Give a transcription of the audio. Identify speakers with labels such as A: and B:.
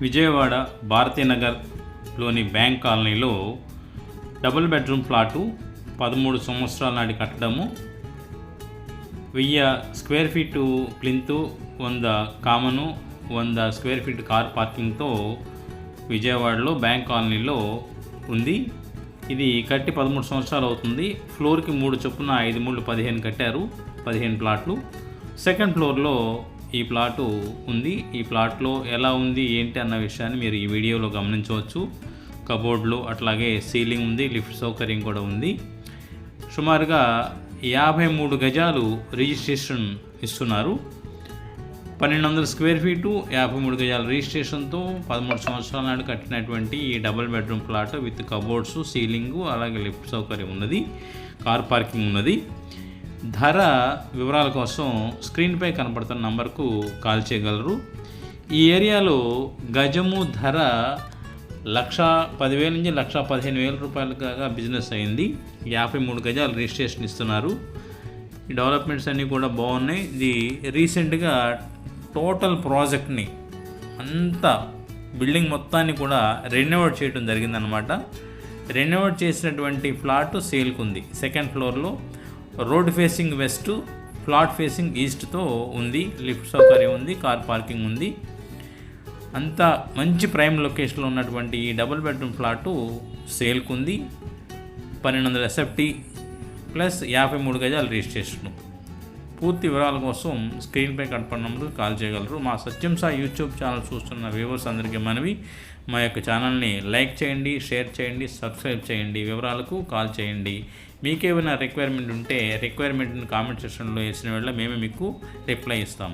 A: విజయవాడ భారతీనగర్లోని బ్యాంక్ కాలనీలో double bedroom plot 13 సంవత్సరాల నాటి కట్టడము, 1000 square feet plinth, 100 common, 100 square feet car పార్కింగ్తో విజయవాడలో బ్యాంక్ కాలనీలో ఉంది. ఇది కట్టి 13 సంవత్సరాలు అవుతుంది. ఫ్లోర్కి 3 చొప్పున 5 3 15 కట్టారు, 15 ప్లాట్లు. సెకండ్ ఫ్లోర్లో ఈ ప్లాటు ఉంది. ఈ ప్లాట్లో ఎలా ఉంది ఏంటి అన్న విషయాన్ని మీరు ఈ వీడియోలో గమనించవచ్చు. కబోర్డ్లు అట్లాగే సీలింగ్ ఉంది, లిఫ్ట్ సౌకర్యం కూడా ఉంది. సుమారుగా 53 గజాలు రిజిస్ట్రేషన్ ఇస్తున్నారు. 1200 స్క్వేర్ ఫీటు 53 గజాల రిజిస్ట్రేషన్తో 13 సంవత్సరాల నాడు కట్టినటువంటి ఈ double bedroom plot with cupboards, ceiling అలాగే లిఫ్ట్ సౌకర్యం ఉన్నది, కార్ పార్కింగ్ ఉన్నది. ధర వివరాల కోసం స్క్రీన్పై కనపడుతున్న నంబర్కు కాల్ చేయగలరు. ఈ ఏరియాలో గజము ధర 1,10,000 నుంచి 1,15,000 రూపాయలుగా బిజినెస్ అయింది. 53 గజాలు రిజిస్ట్రేషన్ ఇస్తున్నారు. ఈ డెవలప్మెంట్స్ అన్నీ కూడా బాగున్నాయి. ఇది రీసెంట్గా టోటల్ ప్రాజెక్ట్ని అంతా బిల్డింగ్ మొత్తాన్ని కూడా రెనోవేట్ చేయడం జరిగిందనమాట. రెనోవేట్ చేసినటువంటి ఫ్లాట్ సేల్కు ఉంది. సెకండ్ ఫ్లోర్లో road facing west, flat facing ఈస్ట్తో ఉంది. లిఫ్ట్ సౌకర్యం ఉంది, కార్ పార్కింగ్ ఉంది. అంతా మంచి ప్రైమ్ లొకేషన్లో ఉన్నటువంటి ఈ డబుల్ బెడ్రూమ్ ఫ్లాటు సేల్కు ఉంది. 1200 ఎస్ఎఫ్టీ ప్లస్ 53 గజాల రిజిస్ట్రేషను. పూర్తి వివరాల కోసం స్క్రీన్పై కనపడినందుకు కాల్ చేయగలరు. మా సత్యం సాయి యూట్యూబ్ ఛానల్ చూస్తున్న వ్యూవర్స్ అందరికీ మనవి, మా యొక్క ఛానల్ని లైక్ చేయండి, షేర్ చేయండి, సబ్స్క్రైబ్ చేయండి. వివరాలకు కాల్ చేయండి. మీకేమైనా రిక్వైర్మెంట్ ఉంటే రిక్వైర్మెంట్ని కామెంట్ సెక్షన్లో వేసిన వేళ మేము మీకు రిప్లై ఇస్తాము.